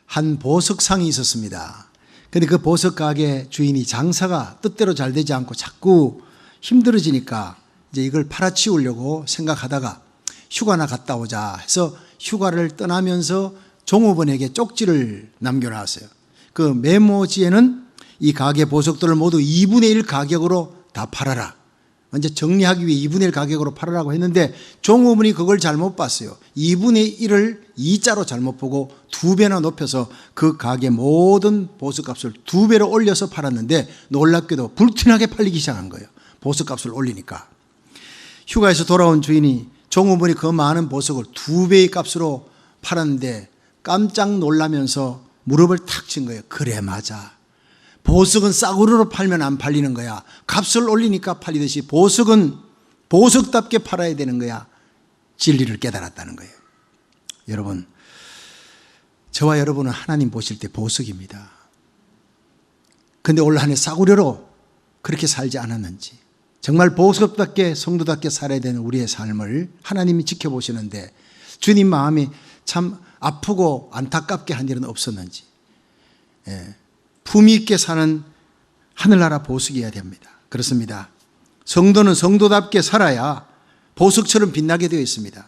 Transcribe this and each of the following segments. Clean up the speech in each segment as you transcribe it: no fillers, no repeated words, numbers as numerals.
한 보석상이 있었습니다. 근데 그 보석 가게 주인이 장사가 뜻대로 잘 되지 않고 자꾸 힘들어지니까 이제 이걸 팔아치우려고 생각하다가 휴가나 갔다 오자 해서 휴가를 떠나면서 종업원에게 쪽지를 남겨놨어요. 그 메모지에는 이 가게 보석들을 모두 2분의 1 가격으로 다 팔아라. 이제 정리하기 위해 2분의 1 가격으로 팔으라고 했는데 종업원이 그걸 잘못 봤어요. 2분의 1을 2자로 잘못 보고 2배나 높여서 그 가게 모든 보석값을 2배로 올려서 팔았는데 놀랍게도 불티나게 팔리기 시작한 거예요. 보석값을 올리니까. 휴가에서 돌아온 주인이 종업원이 그 많은 보석을 2배의 값으로 팔았는데 깜짝 놀라면서 무릎을 탁 친 거예요. 그래, 맞아. 보석은 싸구려로 팔면 안 팔리는 거야. 값을 올리니까 팔리듯이 보석은 보석답게 팔아야 되는 거야. 진리를 깨달았다는 거예요. 여러분, 저와 여러분은 하나님 보실 때 보석입니다. 근데 올 한 해 싸구려로 그렇게 살지 않았는지, 정말 보석답게 성도답게 살아야 되는 우리의 삶을 하나님이 지켜보시는데 주님 마음이 참 아프고 안타깝게 한 일은 없었는지, 품위 있게 사는 하늘나라 보석이어야 됩니다. 그렇습니다. 성도는 성도답게 살아야 보석처럼 빛나게 되어 있습니다.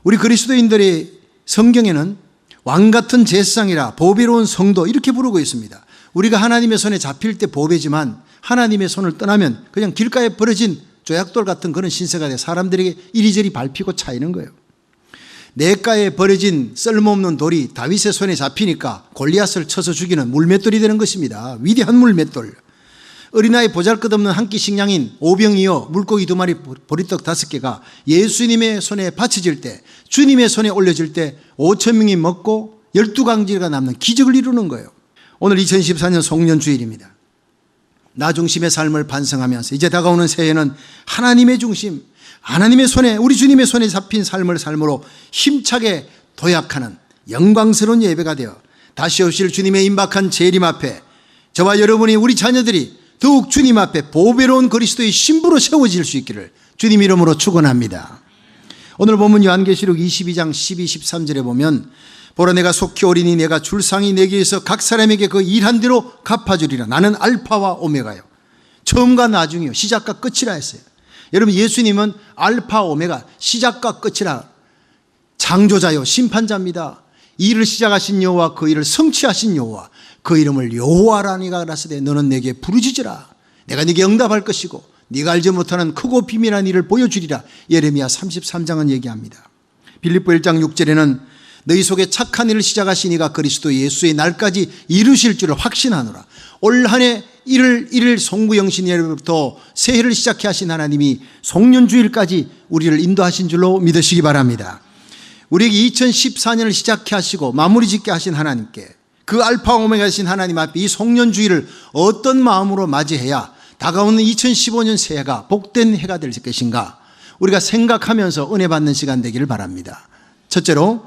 우리 그리스도인들의 성경에는 왕같은 제사장이라 보배로운 성도 이렇게 부르고 있습니다. 우리가 하나님의 손에 잡힐 때 보배지만 하나님의 손을 떠나면 그냥 길가에 버려진 조약돌 같은 그런 신세가 돼 사람들에게 이리저리 밟히고 차이는 거예요. 냇가에 버려진 쓸모없는 돌이 다윗의 손에 잡히니까 골리앗을 쳐서 죽이는 물맷돌이 되는 것입니다. 위대한 물맷돌. 어린아이 보잘것없는 한 끼 식량인 오병이어 물고기 2마리 보리떡 5개가 예수님의 손에 받쳐질 때, 주님의 손에 올려질 때 5,000명이 먹고 12강지가 남는 기적을 이루는 거예요. 오늘 2014년 송년주일입니다. 나 중심의 삶을 반성하면서 이제 다가오는 새해는 하나님의 중심, 하나님의 손에, 우리 주님의 손에 잡힌 삶을 삶으로 힘차게 도약하는 영광스러운 예배가 되어 다시 오실 주님의 임박한 재림 앞에 저와 여러분이, 우리 자녀들이 더욱 주님 앞에 보배로운 그리스도의 신부로 세워질 수 있기를 주님 이름으로 축원합니다. 오늘 본문 요한계시록 22장 12, 13절에 보면 보라, 내가 속히 오리니 내가 줄상이 내게에서 각 사람에게 그 일한 대로 갚아주리라. 나는 알파와 오메가요, 처음과 나중이요, 시작과 끝이라 했어요. 여러분, 예수님은 알파 오메가, 시작과 끝이라, 창조자요 심판자입니다. 이 일을 시작하신 여호와, 그 일을 성취하신 여호와, 그 이름을 여호와라니가 그랬으되 너는 내게 부르짖으라. 내가 네게 응답할 것이고 네가 알지 못하는 크고 비밀한 일을 보여주리라. 예레미야 33장은 얘기합니다. 빌립보 1장 6절에는 너희 속에 착한 일을 시작하신 이가 그리스도 예수의 날까지 이루실 줄을 확신하노라. 올 한 해 1일 송구영신일부터 새해를 시작해 하신 하나님이 송년주일까지 우리를 인도하신 줄로 믿으시기 바랍니다. 우리에게 2014년을 시작해 하시고 마무리 짓게 하신 하나님께, 그 알파 오메가이신 하나님 앞에 이 송년주일을 어떤 마음으로 맞이해야 다가오는 2015년 새해가 복된 해가 될 것인가, 우리가 생각하면서 은혜 받는 시간 되기를 바랍니다. 첫째로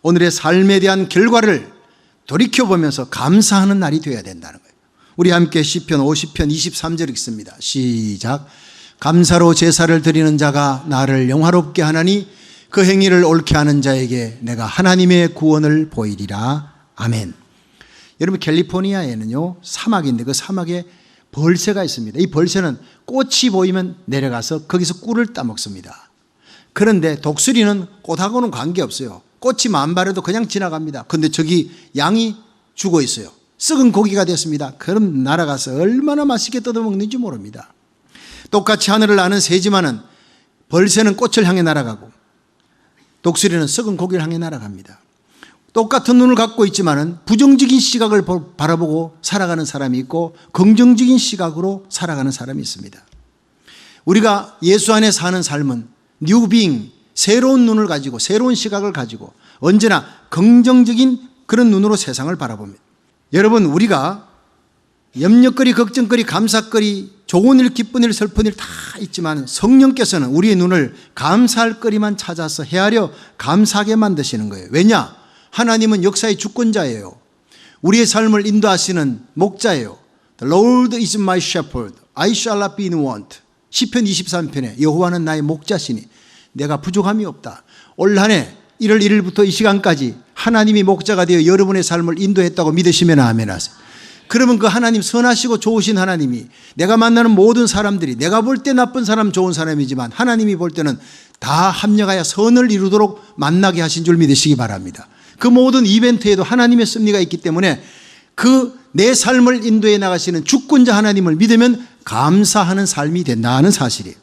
오늘의 삶에 대한 결과를 돌이켜보면서 감사하는 날이 되어야 된다는 거예요. 우리 함께 시편 50편 23절 읽습니다. 시작. 감사로 제사를 드리는 자가 나를 영화롭게 하나니 그 행위를 옳게 하는 자에게 내가 하나님의 구원을 보이리라. 아멘. 여러분, 캘리포니아에는요 사막인데 그 사막에 벌새가 있습니다. 이 벌새는 꽃이 보이면 내려가서 거기서 꿀을 따먹습니다. 그런데 독수리는 꽃하고는 관계없어요. 꽃이 만발해도 그냥 지나갑니다. 그런데 저기 양이 죽어 있어요. 썩은 고기가 됐습니다. 그럼 날아가서 얼마나 맛있게 뜯어먹는지 모릅니다. 똑같이 하늘을 나는 새지만은 벌새는 꽃을 향해 날아가고 독수리는 썩은 고기를 향해 날아갑니다. 똑같은 눈을 갖고 있지만은 부정적인 시각을 바라보고 살아가는 사람이 있고 긍정적인 시각으로 살아가는 사람이 있습니다. 우리가 예수 안에 사는 삶은 뉴 빙, 새로운 눈을 가지고 새로운 시각을 가지고 언제나 긍정적인 그런 눈으로 세상을 바라봅니다. 여러분, 우리가 염려거리, 걱정거리, 감사거리, 좋은 일, 기쁜 일, 슬픈 일 다 있지만 성령께서는 우리의 눈을 감사할 거리만 찾아서 헤아려 감사하게 만드시는 거예요. 왜냐? 하나님은 역사의 주권자예요. 우리의 삶을 인도하시는 목자예요. The Lord is my shepherd, I shall not be in want. 시편 23편에 여호와는 나의 목자시니 내가 부족함이 없다. 올 한 해 1월 1일부터 이 시간까지 하나님이 목자가 되어 여러분의 삶을 인도했다고 믿으시면 아멘 하세요. 그러면 그 하나님, 선하시고 좋으신 하나님이, 내가 만나는 모든 사람들이 내가 볼 때 나쁜 사람, 좋은 사람이지만 하나님이 볼 때는 다 합력하여 선을 이루도록 만나게 하신 줄 믿으시기 바랍니다. 그 모든 이벤트에도 하나님의 섭리가 있기 때문에 그 내 삶을 인도해 나가시는 주권자 하나님을 믿으면 감사하는 삶이 된다는 사실이에요.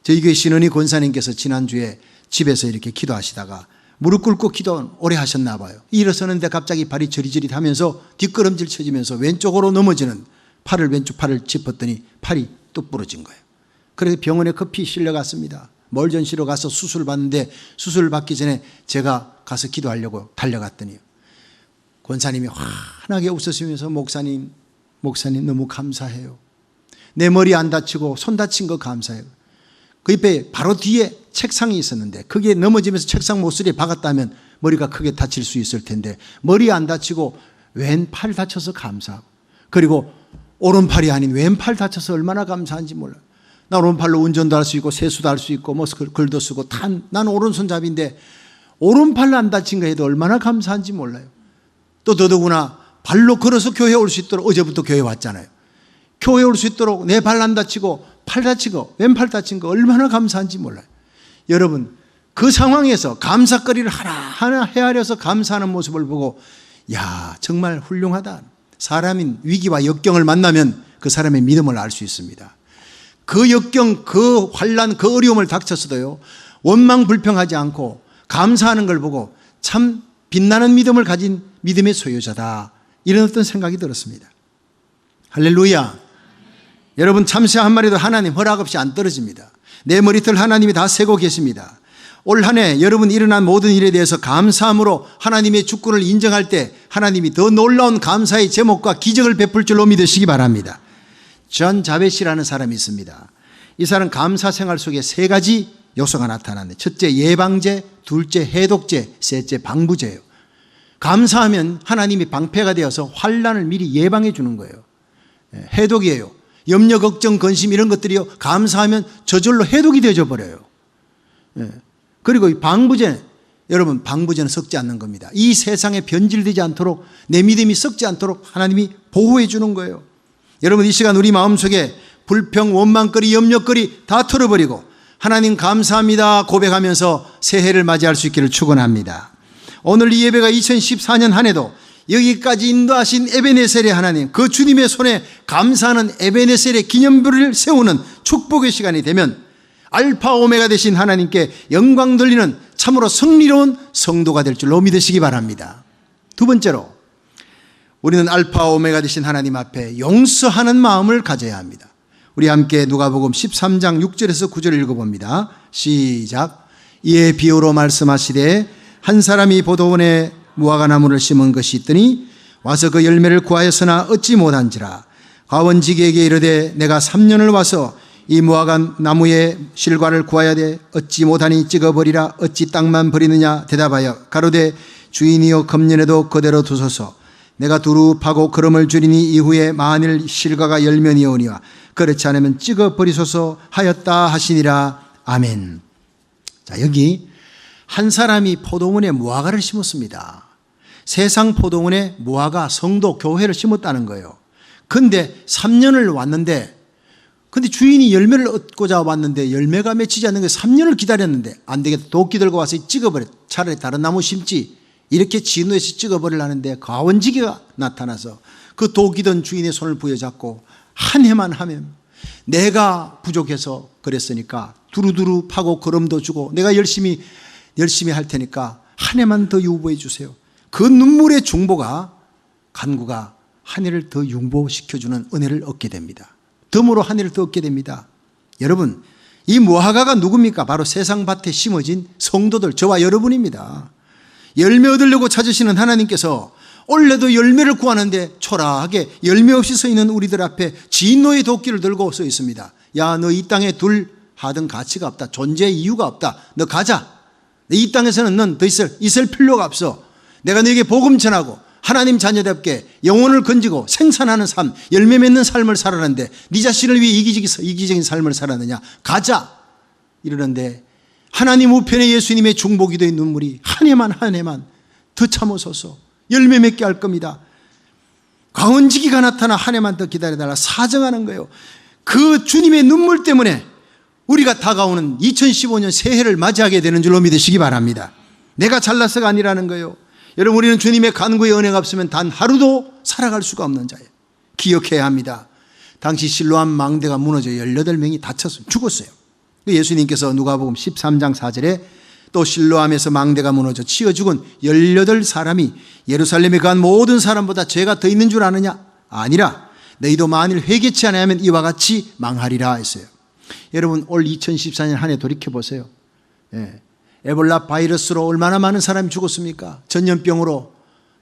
저희 교회 신은희 권사님께서 지난주에 집에서 이렇게 기도하시다가 무릎 꿇고 기도 오래 하셨나 봐요. 일어서는데 갑자기 발이 저리저리하면서 뒷걸음질 쳐지면서 왼쪽으로 넘어지는 왼쪽 팔을 짚었더니 팔이 뚝 부러진 거예요. 그래서 병원에 급히 실려갔습니다. 멀전시로 가서 수술을 받는데, 수술을 받기 전에 제가 가서 기도하려고 달려갔더니 권사님이 환하게 웃으시면서 목사님 너무 감사해요. 내 머리 안 다치고 손 다친 거 감사해요. 그 옆에 바로 뒤에 책상이 있었는데 거기에 넘어지면서 책상 모서리에 박았다면 머리가 크게 다칠 수 있을 텐데 머리 안 다치고 왼팔 다쳐서 감사하고, 그리고 오른팔이 아닌 왼팔 다쳐서 얼마나 감사한지 몰라요. 나 오른팔로 운전도 할 수 있고 세수도 할 수 있고 뭐 글도 쓰고 난 오른손잡이인데 오른팔로 안 다친 거 해도 얼마나 감사한지 몰라요. 또 더더구나 발로 걸어서 교회에 올 수 있도록, 어제부터 교회 왔잖아요. 교회에 올 수 있도록 내 발 안 다치고 팔 다치고 왼팔 다친 거 얼마나 감사한지 몰라요. 여러분, 그 상황에서 감사거리를 하나하나 헤아려서 감사하는 모습을 보고, 야, 정말 훌륭하다. 사람인 위기와 역경을 만나면 그 사람의 믿음을 알 수 있습니다. 그 역경, 그 환난, 그 어려움을 닥쳤어도요, 원망불평하지 않고 감사하는 걸 보고 참 빛나는 믿음을 가진 믿음의 소유자다, 이런 어떤 생각이 들었습니다. 할렐루야. 여러분, 참새 한 마리도 하나님 허락 없이 안 떨어집니다. 내 머리털 하나님이 다 세고 계십니다. 올 한 해 여러분 일어난 모든 일에 대해서 감사함으로 하나님의 주권을 인정할 때 하나님이 더 놀라운 감사의 제목과 기적을 베풀 줄로 믿으시기 바랍니다. 존 자벳이라는 사람이 있습니다. 이 사람 감사 생활 속에 세 가지 요소가 나타나는데, 첫째 예방제, 둘째 해독제, 셋째 방부제예요. 감사하면 하나님이 방패가 되어서 환난을 미리 예방해 주는 거예요. 해독이에요. 염려, 걱정, 근심 이런 것들이요, 감사하면 저절로 해독이 되어져 버려요. 그리고 이 방부제, 여러분, 방부제는 썩지 않는 겁니다. 이 세상에 변질되지 않도록, 내 믿음이 썩지 않도록 하나님이 보호해 주는 거예요. 여러분, 이 시간 우리 마음속에 불평, 원망거리, 염려거리 다 털어버리고 하나님 감사합니다 고백하면서 새해를 맞이할 수 있기를 축원합니다. 오늘 이 예배가 2014년 한 해도 여기까지 인도하신 에베네셀의 하나님, 그 주님의 손에 감사하는 에베네셀의 기념비를 세우는 축복의 시간이 되면 알파 오메가 되신 하나님께 영광 돌리는 참으로 승리로운 성도가 될 줄로 믿으시기 바랍니다. 두 번째로, 우리는 알파 오메가 되신 하나님 앞에 용서하는 마음을 가져야 합니다. 우리 함께 누가복음 13장 6절에서 9절 읽어봅니다. 시작. 이에 비유로 말씀하시되 한 사람이 보도원에 무화과나무를 심은 것이 있더니 와서 그 열매를 구하였으나 얻지 못한지라. 과원지기에게 이르되 내가 3년을 와서 이 무화과나무의 실과를 구하야 돼 얻지 못하니 찍어버리라. 어찌 땅만 버리느냐. 대답하여 가로되 주인이여 금년에도 그대로 두소서. 내가 두루 파고 거름을 줄이니 이후에 만일 실과가 열면이 오니와 그렇지 않으면 찍어버리소서 하였다 하시니라. 아멘. 자, 여기 한 사람이 포도원에 무화과를 심었습니다. 세상 포도원에 무화과, 성도, 교회를 심었다는 거예요. 근데 3년을 왔는데, 근데 주인이 열매를 얻고자 왔는데 열매가 맺히지 않는 거예요. 3년을 기다렸는데 안 되겠다. 도끼 들고 와서 찍어버려. 차라리 다른 나무 심지. 이렇게 진노해서 찍어버리려는데 과원지기가 나타나서 그 도끼던 주인의 손을 부여잡고 한 해만 하면, 내가 부족해서 그랬으니까 두루두루 파고 거름도 주고 내가 열심히 할 테니까 한 해만 더 유보해 주세요. 그 눈물의 중보가, 간구가 한 해를 더 융보시켜주는 은혜를 얻게 됩니다. 덤으로 한 해를 더 얻게 됩니다. 여러분, 이 무화과가 누굽니까? 바로 세상 밭에 심어진 성도들, 저와 여러분입니다. 열매 얻으려고 찾으시는 하나님께서 올해도 열매를 구하는데 초라하게 열매 없이 서 있는 우리들 앞에 진노의 도끼를 들고 서 있습니다. 야, 너 이 땅에 둘 하등 가치가 없다. 존재 이유가 없다. 너 가자. 이 땅에서는 넌 더 있을 필요가 없어. 내가 너에게 복음 전하고 하나님 자녀답게 영혼을 건지고 생산하는 삶, 열매 맺는 삶을 살아는데 네 자신을 위해 이기적인 삶을 살았느냐. 가자. 이러는데 하나님 우편에 예수님의 중보기도의 눈물이 한 해만 더 참으소서. 열매 맺게 할 겁니다. 강원지기가 나타나 한 해만 더 기다려달라 사정하는 거예요. 그 주님의 눈물 때문에 우리가 다가오는 2015년 새해를 맞이하게 되는 줄로 믿으시기 바랍니다. 내가 잘나서가 아니라는 거예요. 여러분, 우리는 주님의 간구의 은혜가 없으면 단 하루도 살아갈 수가 없는 자예요. 기억해야 합니다. 당시 실로암 망대가 무너져 18명이 다쳐서 죽었어요. 예수님께서 누가복음 13장 4절에 또 실로암에서 망대가 무너져 치어 죽은 18사람이 예루살렘에 간 모든 사람보다 죄가 더 있는 줄 아느냐? 아니라 너희도 만일 회개치 아니하면 이와 같이 망하리라 했어요. 여러분, 올 2014년 한 해 돌이켜보세요. 에볼라 바이러스로 얼마나 많은 사람이 죽었습니까? 전염병으로,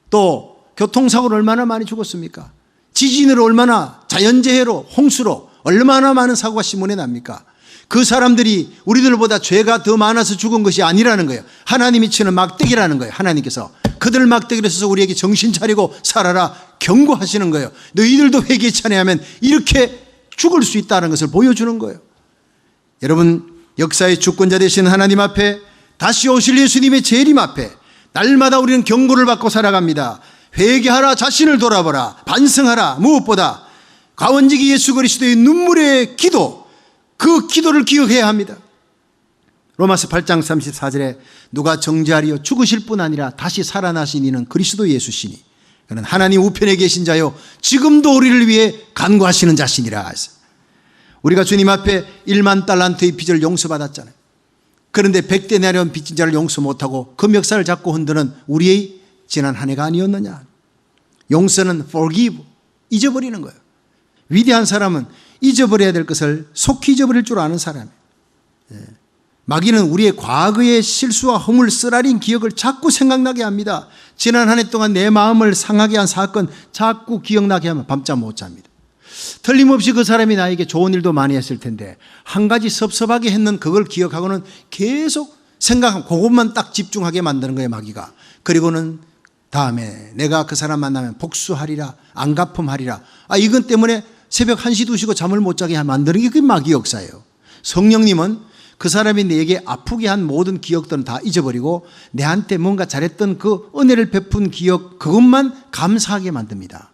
또 교통사고로 얼마나 많이 죽었습니까? 지진으로 얼마나, 자연재해로, 홍수로 얼마나 많은 사고가 신문에 납니까? 그 사람들이 우리들보다 죄가 더 많아서 죽은 것이 아니라는 거예요. 하나님이 치는 막대기라는 거예요. 하나님께서 그들 막대기를 써서 우리에게 정신 차리고 살아라 경고하시는 거예요. 너희들도 회개치 아니하면 이렇게 죽을 수 있다는 것을 보여주는 거예요. 여러분, 역사의 주권자 되신 하나님 앞에, 다시 오실 예수님의 재림 앞에 날마다 우리는 경고를 받고 살아갑니다. 회개하라, 자신을 돌아보라, 반성하라. 무엇보다 가원지기 예수 그리스도의 눈물의 기도, 그 기도를 기억해야 합니다. 로마서 8장 34절에 누가 정죄하리요? 죽으실 뿐 아니라 다시 살아나신 이는 그리스도 예수시니 그는 하나님 우편에 계신 자요 지금도 우리를 위해 간구하시는 자신이라. 우리가 주님 앞에 1만 달란트의 빚을 용서받았잖아요. 그런데 100데나리온 빚진 자를 용서 못하고 그 멱살을 잡고 흔드는 우리의 지난 한 해가 아니었느냐. 용서는 forgive, 잊어버리는 거예요. 위대한 사람은 잊어버려야 될 것을 속히 잊어버릴 줄 아는 사람이에요. 마귀는 우리의 과거의 실수와 허물, 쓰라린 기억을 자꾸 생각나게 합니다. 지난 한 해 동안 내 마음을 상하게 한 사건 자꾸 기억나게 하면 밤잠 못 잡니다. 틀림없이 그 사람이 나에게 좋은 일도 많이 했을 텐데 한 가지 섭섭하게 했는 그걸 기억하고는 계속 생각하고 그것만 딱 집중하게 만드는 거예요, 마귀가. 그리고는 다음에 내가 그 사람 만나면 복수하리라, 안갚음하리라. 이건 때문에 새벽 1시 2시고 잠을 못 자게 만드는 게 그게 마귀 역사예요. 성령님은 그 사람이 내게 아프게 한 모든 기억들은 다 잊어버리고 내한테 뭔가 잘했던 그 은혜를 베푼 기억, 그것만 감사하게 만듭니다.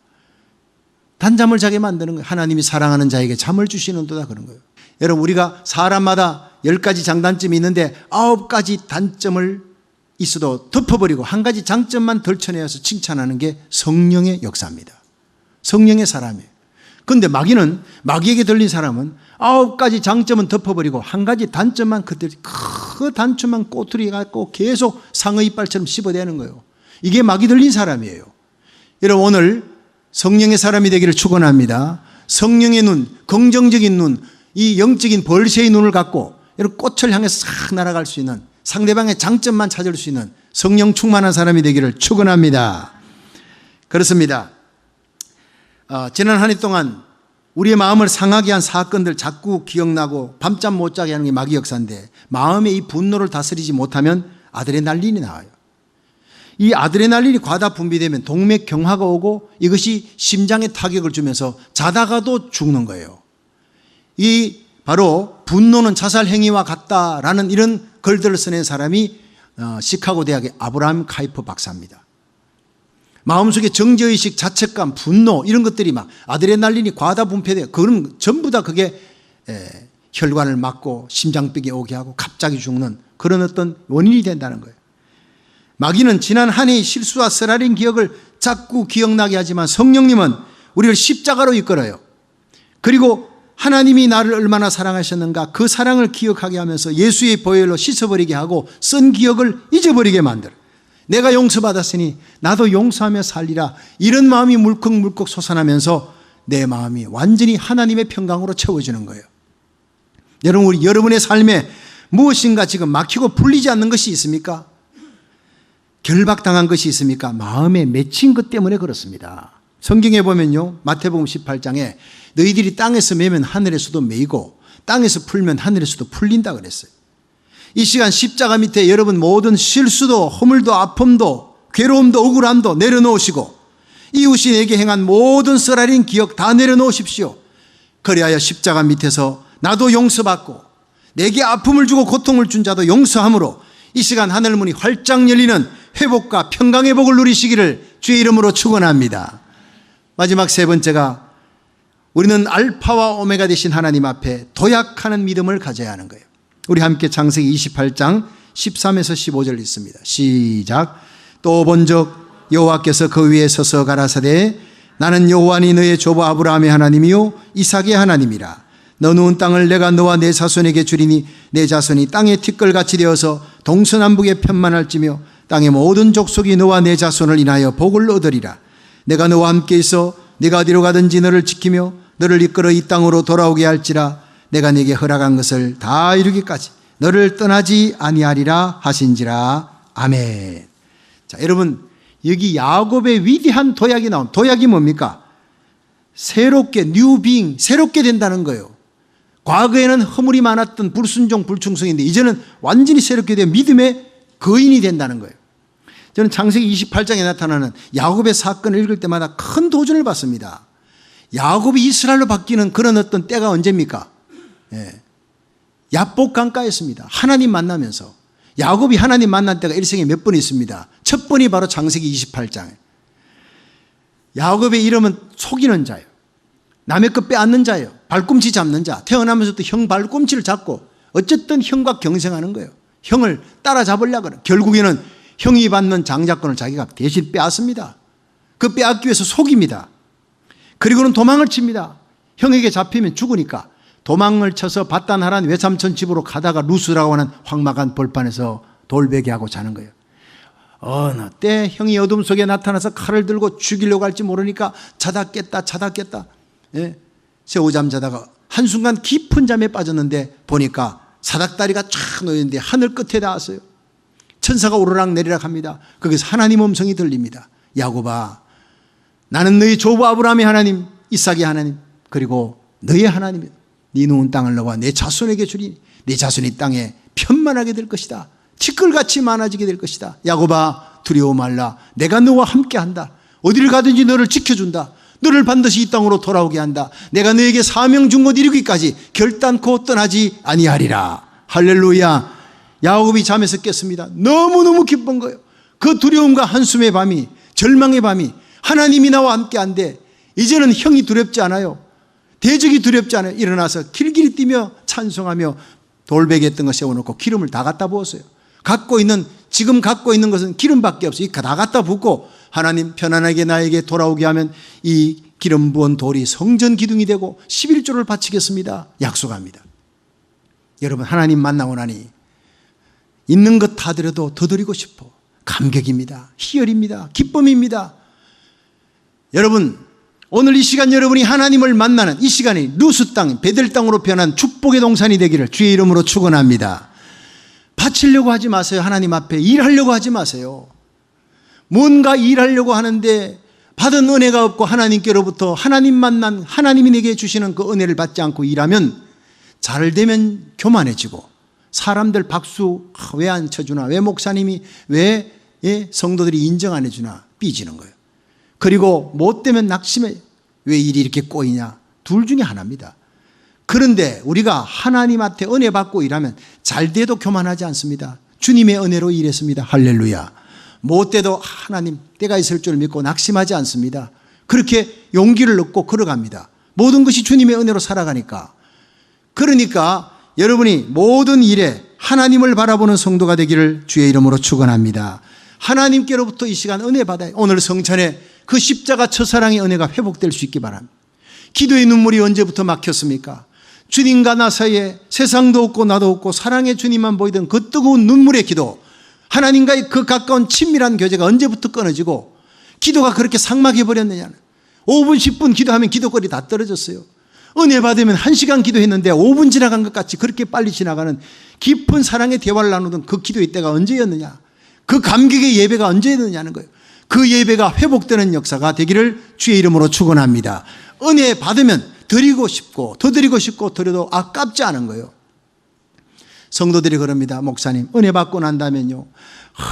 단잠을 자게 만드는 거예요. 하나님이 사랑하는 자에게 잠을 주시는도다, 그런 거예요. 여러분, 우리가 사람마다 10가지 장단점이 있는데 9가지 단점을 있어도 덮어버리고 한 가지 장점만 덜쳐내어서 칭찬하는 게 성령의 역사입니다. 성령의 사람이에요. 그런데 마귀는, 마귀에게 들린 사람은 9가지 장점은 덮어버리고 한 가지 단점만 그들 그 단점만 꼬투리 갖고 계속 상어 이빨처럼 씹어대는 거예요. 이게 마귀 들린 사람이에요. 여러분, 오늘 성령의 사람이 되기를 축원합니다. 성령의 눈, 긍정적인 눈, 이 영적인 벌새의 눈을 갖고 여러분 꽃을 향해서 싹 날아갈 수 있는, 상대방의 장점만 찾을 수 있는 성령 충만한 사람이 되기를 축원합니다. 그렇습니다. 지난 한 해 동안 우리의 마음을 상하게 한 사건들 자꾸 기억나고 밤잠 못 자게 하는 게 마귀 역사인데, 마음의 이 분노를 다스리지 못하면 아드레날린이 나와요. 이 아드레날린이 과다 분비되면 동맥경화가 오고 이것이 심장에 타격을 주면서 자다가도 죽는 거예요. 이 바로 분노는 자살 행위와 같다라는 이런 글들을 써낸 사람이 시카고 대학의 아브라함 카이퍼 박사입니다. 마음속에 정죄의식, 자책감, 분노 이런 것들이 막 아드레날린이 과다 분비돼요. 그럼 전부 다 그게 혈관을 막고 심장병이 오게 하고 갑자기 죽는 그런 어떤 원인이 된다는 거예요. 마귀는 지난 한 해의 실수와 쓰라린 기억을 자꾸 기억나게 하지만 성령님은 우리를 십자가로 이끌어요. 그리고 하나님이 나를 얼마나 사랑하셨는가 그 사랑을 기억하게 하면서 예수의 보혈로 씻어버리게 하고 쓴 기억을 잊어버리게 만들어요. 내가 용서받았으니 나도 용서하며 살리라, 이런 마음이 물컥물컥 솟아나면서 내 마음이 완전히 하나님의 평강으로 채워지는 거예요. 여러분, 우리 여러분의 삶에 무엇인가 지금 막히고 풀리지 않는 것이 있습니까? 결박당한 것이 있습니까? 마음에 맺힌 것 때문에 그렇습니다. 성경에 보면요, 마태복음 18장에 너희들이 땅에서 매면 하늘에서도 매이고 땅에서 풀면 하늘에서도 풀린다 그랬어요. 이 시간 십자가 밑에 여러분 모든 실수도 허물도 아픔도 괴로움도 억울함도 내려놓으시고 이웃이 내게 행한 모든 쓰라린 기억 다 내려놓으십시오. 그리하여 십자가 밑에서 나도 용서받고 내게 아픔을 주고 고통을 준 자도 용서함으로 이 시간 하늘문이 활짝 열리는 회복과 평강의 복을 누리시기를 주의 이름으로 축원합니다. 마지막 세 번째가 우리는 알파와 오메가 되신 하나님 앞에 도약하는 믿음을 가져야 하는 거예요. 우리 함께 창세기 28장 13에서 15절 있습니다. 시작. 또 본적 여호와께서 그 위에 서서 가라사대 나는 여호와니 너의 조부 아브라함의 하나님이요 이삭의 하나님이라. 너 누운 땅을 내가 너와 내 자손에게 주리니 내 자손이 땅의 티끌같이 되어서 동서남북에 편만할지며 땅의 모든 족속이 너와 내 자손을 인하여 복을 얻으리라. 내가 너와 함께 있어 네가 어디로 가든지 너를 지키며 너를 이끌어 이 땅으로 돌아오게 할지라. 내가 네게 허락한 것을 다 이루기까지 너를 떠나지 아니하리라 하신지라. 아멘. 자, 여러분, 여기 야곱의 위대한 도약이 나온, 도약이 뭡니까? 새롭게, 뉴 빙, 새롭게 된다는 거예요. 과거에는 허물이 많았던 불순종, 불충성인데 이제는 완전히 새롭게 되어 믿음의 거인이 된다는 거예요. 저는 창세기 28장에 나타나는 야곱의 사건을 읽을 때마다 큰 도전을 받습니다. 야곱이 이스라엘로 바뀌는 그런 어떤 때가 언제입니까? 야복 강가였습니다. 하나님 만나면서. 야곱이 하나님 만난 때가 일생에 몇 번 있습니다. 첫 번이 바로 창세기 28장. 야곱의 이름은 속이는 자예요. 남의 것 빼앗는 자예요. 발꿈치 잡는 자. 태어나면서부터 형 발꿈치를 잡고 어쨌든 형과 경쟁하는 거예요. 형을 따라잡으려고 그래요. 결국에는 형이 받는 장자권을 자기가 대신 빼앗습니다. 그 빼앗기 위해서 속입니다. 그리고는 도망을 칩니다. 형에게 잡히면 죽으니까 도망을 쳐서 밧단하란 외삼촌 집으로 가다가 루스라고 하는 황막한 벌판에서 돌베개하고 자는 거예요. 어느 때 형이 어둠 속에 나타나서 칼을 들고 죽이려고 할지 모르니까 자다 깼다 새우잠 자다가 한순간 깊은 잠에 빠졌는데 보니까 사닥다리가 쫙 놓였는데 하늘 끝에 닿았어요. 천사가 오르락 내리락 합니다. 거기서 하나님 음성이 들립니다. 야곱아, 나는 너희 조부 아브라함의 하나님, 이삭의 하나님, 그리고 너의 하나님이다. 네 누운 땅을 너와 내 자손에게 주리니 내 자손이 땅에 편만하게 될 것이다. 티끌같이 많아지게 될 것이다. 야곱아, 두려워 말라. 내가 너와 함께한다. 어디를 가든지 너를 지켜준다. 너를 반드시 이 땅으로 돌아오게 한다. 내가 너에게 사명 준 것 이루기까지 결단코 떠나지 아니하리라. 할렐루야. 야곱이 잠에서 깼습니다. 너무너무 기쁜 거예요. 그 두려움과 한숨의 밤이, 절망의 밤이 하나님이 나와 함께한데 이제는 형이 두렵지 않아요. 대적이 두렵지 않아요. 일어나서 길길이 뛰며 찬송하며 돌베개 했던 거 세워놓고 기름을 다 갖다 부었어요. 지금 갖고 있는 것은 기름밖에 없어요. 다 갖다 붓고 하나님 편안하게 나에게 돌아오게 하면 이 기름 부은 돌이 성전 기둥이 되고 11조를 바치겠습니다. 약속합니다. 여러분, 하나님 만나고 나니 있는 것 다 드려도 더 드리고 싶어. 감격입니다. 희열입니다. 기쁨입니다. 여러분, 오늘 이 시간 여러분이 하나님을 만나는 이 시간이 루스 땅, 베델 땅으로 변한 축복의 동산이 되기를 주의 이름으로 축원합니다. 바치려고 하지 마세요. 하나님 앞에 일하려고 하지 마세요. 뭔가 일하려고 하는데 받은 은혜가 없고 하나님께로부터 하나님 만난 하나님이 내게 주시는 그 은혜를 받지 않고 일하면 잘 되면 교만해지고 사람들 박수 왜 안 쳐주나, 왜 목사님이 왜 성도들이 인정 안 해주나 삐지는 거예요. 그리고 못 되면 낙심해. 왜 일이 이렇게 꼬이냐. 둘 중에 하나입니다. 그런데 우리가 하나님 앞에 은혜 받고 일하면 잘 돼도 교만하지 않습니다. 주님의 은혜로 일했습니다. 할렐루야. 못 돼도 하나님 때가 있을 줄 믿고 낙심하지 않습니다. 그렇게 용기를 얻고 걸어갑니다. 모든 것이 주님의 은혜로 살아가니까. 그러니까 여러분이 모든 일에 하나님을 바라보는 성도가 되기를 주의 이름으로 축원합니다. 하나님께로부터 이 시간 은혜 받아요. 오늘 성찬에 그 십자가 첫사랑의 은혜가 회복될 수 있기 바랍니다. 기도의 눈물이 언제부터 막혔습니까? 주님과 나 사이에 세상도 없고 나도 없고 사랑의 주님만 보이던 그 뜨거운 눈물의 기도, 하나님과의 그 가까운 친밀한 교제가 언제부터 끊어지고 기도가 그렇게 삭막해버렸느냐는. 5분 10분 기도하면 기도거리 다 떨어졌어요. 은혜 받으면 1시간 기도했는데 5분 지나간 것 같이 그렇게 빨리 지나가는 깊은 사랑의 대화를 나누던 그 기도의 때가 언제였느냐, 그 감격의 예배가 언제였느냐는 거예요. 그 예배가 회복되는 역사가 되기를 주의 이름으로 축원합니다. 은혜 받으면 드리고 싶고 더 드리고 싶고 드려도 아깝지 않은 거예요. 성도들이 그럽니다. 목사님, 은혜 받고 난다면요,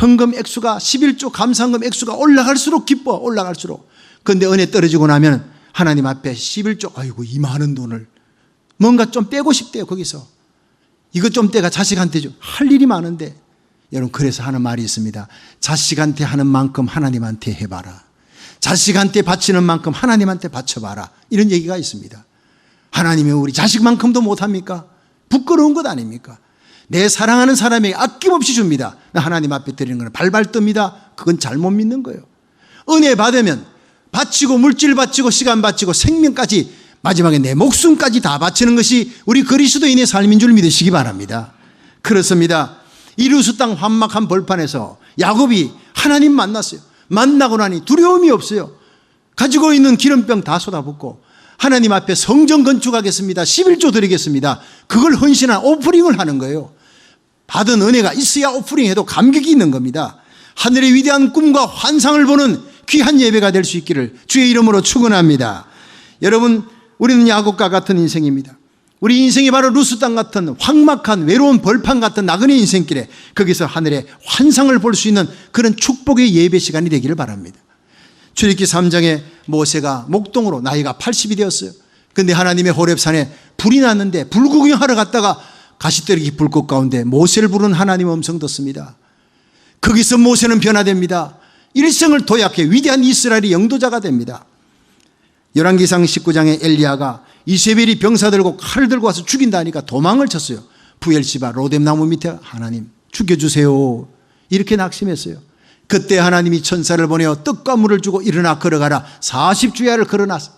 헌금 액수가 11조 감사헌금 액수가 올라갈수록 기뻐. 올라갈수록. 그런데 은혜 떨어지고 나면 하나님 앞에 11조, 아이고 이 많은 돈을 뭔가 좀 빼고 싶대요. 거기서 이것 좀 때가 자식한테 할 일이 많은데, 여러분, 그래서 하는 말이 있습니다. 자식한테 하는 만큼 하나님한테 해봐라. 자식한테 바치는 만큼 하나님한테 바쳐봐라. 이런 얘기가 있습니다. 하나님이 우리 자식만큼도 못합니까? 부끄러운 것 아닙니까? 내 사랑하는 사람에게 아낌없이 줍니다. 하나님 앞에 드리는 건 발발 뜹니다. 그건 잘못 믿는 거예요. 은혜 받으면 바치고 물질 바치고 시간 바치고 생명까지, 마지막에 내 목숨까지 다 바치는 것이 우리 그리스도인의 삶인 줄 믿으시기 바랍니다. 그렇습니다. 이루스 땅 환막한 벌판에서 야곱이 하나님 만났어요. 만나고 나니 두려움이 없어요. 가지고 있는 기름병 다 쏟아붓고 하나님 앞에 성전 건축하겠습니다. 11조 드리겠습니다. 그걸 헌신한 오프닝을 하는 거예요. 받은 은혜가 있어야 오프닝해도 감격이 있는 겁니다. 하늘의 위대한 꿈과 환상을 보는 귀한 예배가 될 수 있기를 주의 이름으로 축원합니다. 여러분, 우리는 야곱과 같은 인생입니다. 우리 인생이 바로 루스 땅 같은 황막한 외로운 벌판 같은 나그네 인생길에 거기서 하늘의 환상을 볼 수 있는 그런 축복의 예배 시간이 되기를 바랍니다. 출애굽기 3장에 모세가 목동으로 나이가 80이 되었어요. 그런데 하나님의 호렙산에 불이 났는데 불구경하러 갔다가 가시떨기 불꽃 가운데 모세를 부르는 하나님의 음성 듣습니다. 거기서 모세는 변화됩니다. 일생을 도약해 위대한 이스라엘의 영도자가 됩니다. 열왕기상 19장에 엘리야가 이세벨이 병사 들고 칼을 들고 와서 죽인다니까 도망을 쳤어요. 부엘시바 로뎀나무 밑에 하나님 죽여주세요, 이렇게 낙심했어요. 그때 하나님이 천사를 보내어 떡과 물을 주고 일어나 걸어가라 40주야를 걸어놨어요.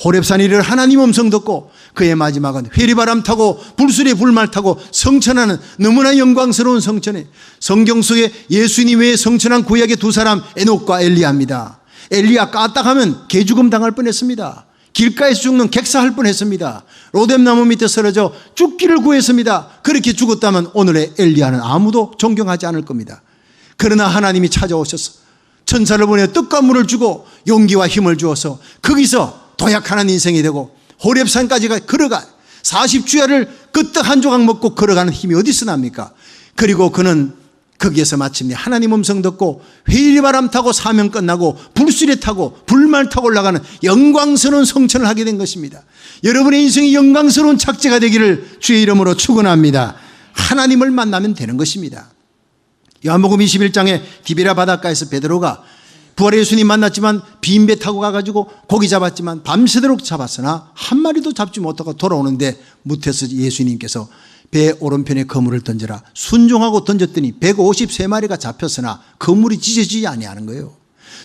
호렙산에 이르러 하나님 음성 듣고 그의 마지막은 회리바람 타고 불수레 불말 타고 성천하는 너무나 영광스러운 성천에, 성경 속에 예수님 외에 성천한 구약의 두 사람 에녹과 엘리야입니다. 엘리야 까딱하면 개죽음 당할 뻔했습니다. 길가에서 죽는 객사할 뻔했습니다. 로뎀나무 밑에 쓰러져 죽기를 구했습니다. 그렇게 죽었다면 오늘의 엘리야는 아무도 존경하지 않을 겁니다. 그러나 하나님이 찾아오셔서 천사를 보내 떡과 물을 주고 용기와 힘을 주어서 거기서 도약하는 인생이 되고 호렙산까지 걸어가 40주야를 그 떡 한 조각 먹고 걸어가는 힘이 어디서 납니까? 그리고 그는 거기에서 마침내 하나님 음성 듣고 회의바람 타고 사명 끝나고 불수레 타고 불말 타고 올라가는 영광스러운 성천을 하게 된 것입니다. 여러분의 인생이 영광스러운 착지가 되기를 주의 이름으로 축원합니다. 하나님을 만나면 되는 것입니다. 요한복음 21장에 디베랴 바닷가에서 베드로가 부활의 예수님 만났지만 빈 배 타고 가가지고 고기 잡았지만 밤새도록 잡았으나 한 마리도 잡지 못하고 돌아오는데 무태서 예수님께서 배 오른편에 그물을 던져라 순종하고 던졌더니 153마리가 잡혔으나 그물이 찢어지지 아니하는 거예요.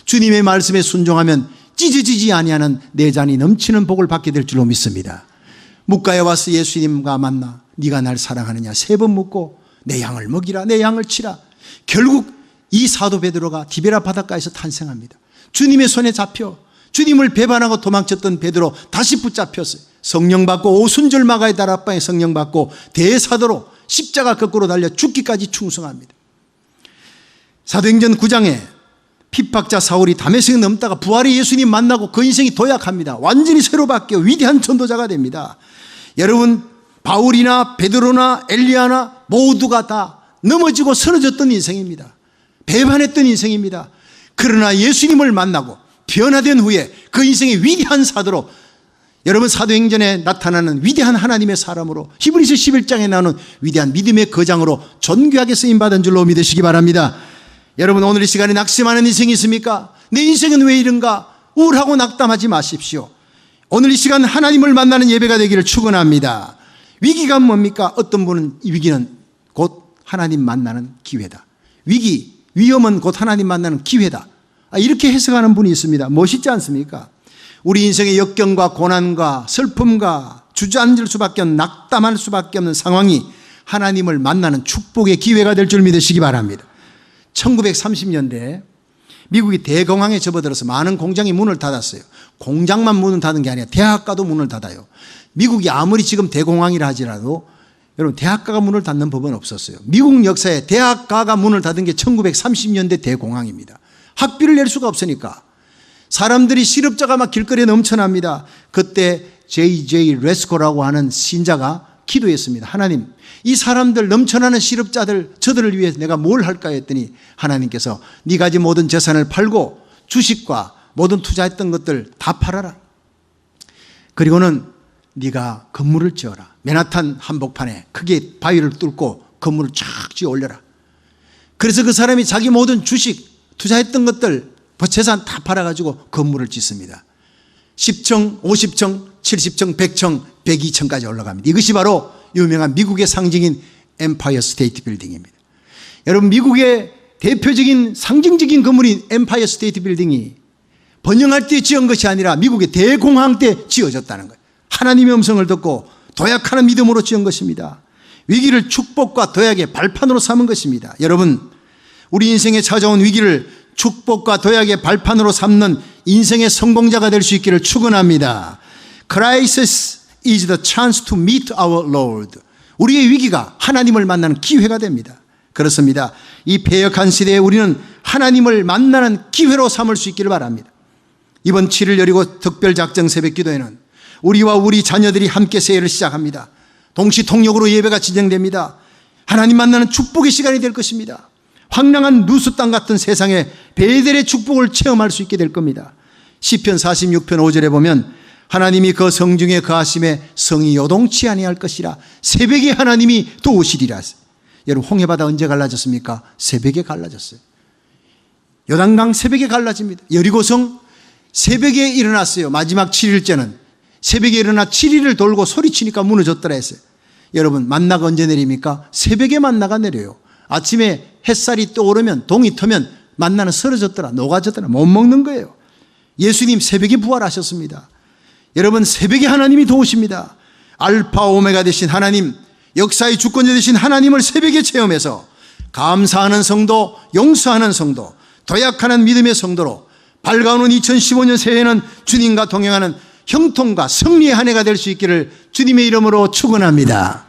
주님의 말씀에 순종하면 찢어지지 아니하는 내 잔이 넘치는 복을 받게 될 줄로 믿습니다. 묵가에 와서 예수님과 만나 네가 날 사랑하느냐 3번 묻고 내 양을 먹이라 내 양을 치라. 결국 이 사도 베드로가 디베랴 바닷가에서 탄생합니다. 주님의 손에 잡혀 주님을 배반하고 도망쳤던 베드로 다시 붙잡혔어요. 성령 받고 오순절 마가의 다락방에 성령 받고 대사도로 십자가 거꾸로 달려 죽기까지 충성합니다. 사도행전 9장에 핍박자 사울이 다메섹 넘다가 부활의 예수님 만나고 그 인생이 도약합니다. 완전히 새로 바뀌어 위대한 전도자가 됩니다. 여러분, 바울이나 베드로나 엘리야나 모두가 다 넘어지고 쓰러졌던 인생입니다. 배반했던 인생입니다. 그러나 예수님을 만나고 변화된 후에 그 인생의 위대한 사도로, 여러분 사도행전에 나타나는 위대한 하나님의 사람으로, 히브리서 11장에 나오는 위대한 믿음의 거장으로 존귀하게 쓰임받은 줄로 믿으시기 바랍니다. 여러분, 오늘 이 시간에 낙심하는 인생이 있습니까? 내 인생은 왜 이런가? 우울하고 낙담하지 마십시오. 오늘 이 시간 하나님을 만나는 예배가 되기를 축원합니다. 위기가 뭡니까? 어떤 분은 이 위기는 곧 하나님 만나는 기회다. 위험은 곧 하나님 만나는 기회다. 이렇게 해석하는 분이 있습니다. 멋있지 않습니까? 우리 인생의 역경과 고난과 슬픔과 주저앉을 수밖에 없는, 낙담할 수밖에 없는 상황이 하나님을 만나는 축복의 기회가 될 줄 믿으시기 바랍니다. 1930년대에 미국이 대공황에 접어들어서 많은 공장이 문을 닫았어요. 공장만 문을 닫은 게 아니라 대학가도 문을 닫아요. 미국이 아무리 지금 대공황이라 하지라도 여러분, 대학가가 문을 닫는 법은 없었어요. 미국 역사에 대학가가 문을 닫은 게 1930년대 대공황입니다. 학비를 낼 수가 없으니까 사람들이 실업자가 막 길거리에 넘쳐납니다. 그때 J.J. 레스코라고 하는 신자가 기도했습니다. 하나님, 이 사람들 넘쳐나는 실업자들 저들을 위해서 내가 뭘 할까 했더니 하나님께서 네 가진 모든 재산을 팔고 주식과 모든 투자했던 것들 다 팔아라. 그리고는 네가 건물을 지어라. 맨하탄 한복판에 크게 바위를 뚫고 건물을 쫙 지어 올려라. 그래서 그 사람이 자기 모든 주식, 투자했던 것들, 재산 다 팔아가지고 건물을 짓습니다. 10층, 50층, 70층, 100층, 102층까지 올라갑니다. 이것이 바로 유명한 미국의 상징인 엠파이어 스테이트 빌딩입니다. 여러분, 미국의 대표적인 상징적인 건물인 엠파이어 스테이트 빌딩이 번영할 때 지은 것이 아니라 미국의 대공황 때 지어졌다는 거예요. 하나님의 음성을 듣고 도약하는 믿음으로 지은 것입니다. 위기를 축복과 도약의 발판으로 삼은 것입니다. 여러분, 우리 인생에 찾아온 위기를 축복과 도약의 발판으로 삼는 인생의 성공자가 될 수 있기를 축원합니다. Crisis is the chance to meet our Lord. 우리의 위기가 하나님을 만나는 기회가 됩니다. 그렇습니다. 이 패역한 시대에 우리는 하나님을 만나는 기회로 삼을 수 있기를 바랍니다. 이번 7일 여리고 특별작정 새벽기도에는 우리와 우리 자녀들이 함께 새해를 시작합니다. 동시통역으로 예배가 진행됩니다. 하나님 만나는 축복의 시간이 될 것입니다. 황량한 누수 땅 같은 세상에 베델의 축복을 체험할 수 있게 될 겁니다. 시편 46편 5절에 보면 하나님이 그 성중에 거하심에 성이 요동치 아니할 것이라 새벽에 하나님이 도우시리라. 여러분, 홍해바다 언제 갈라졌습니까? 새벽에 갈라졌어요. 요단강 새벽에 갈라집니다. 여리고성 새벽에 일어났어요. 마지막 7일째는 새벽에 일어나 7일을 돌고 소리치니까 무너졌더라 했어요. 여러분, 만나가 언제 내립니까? 새벽에 만나가 내려요. 아침에 햇살이 떠오르면 동이 트면 만나는 쓰러졌더라, 녹아졌더라, 못 먹는 거예요. 예수님 새벽에 부활하셨습니다. 여러분, 새벽에 하나님이 도우십니다. 알파 오메가 되신 하나님, 역사의 주권자 되신 하나님을 새벽에 체험해서 감사하는 성도, 용서하는 성도, 도약하는 믿음의 성도로 밝아오는 2015년 새해에는 주님과 동행하는 형통과 승리의 한 해가 될 수 있기를 주님의 이름으로 축원합니다.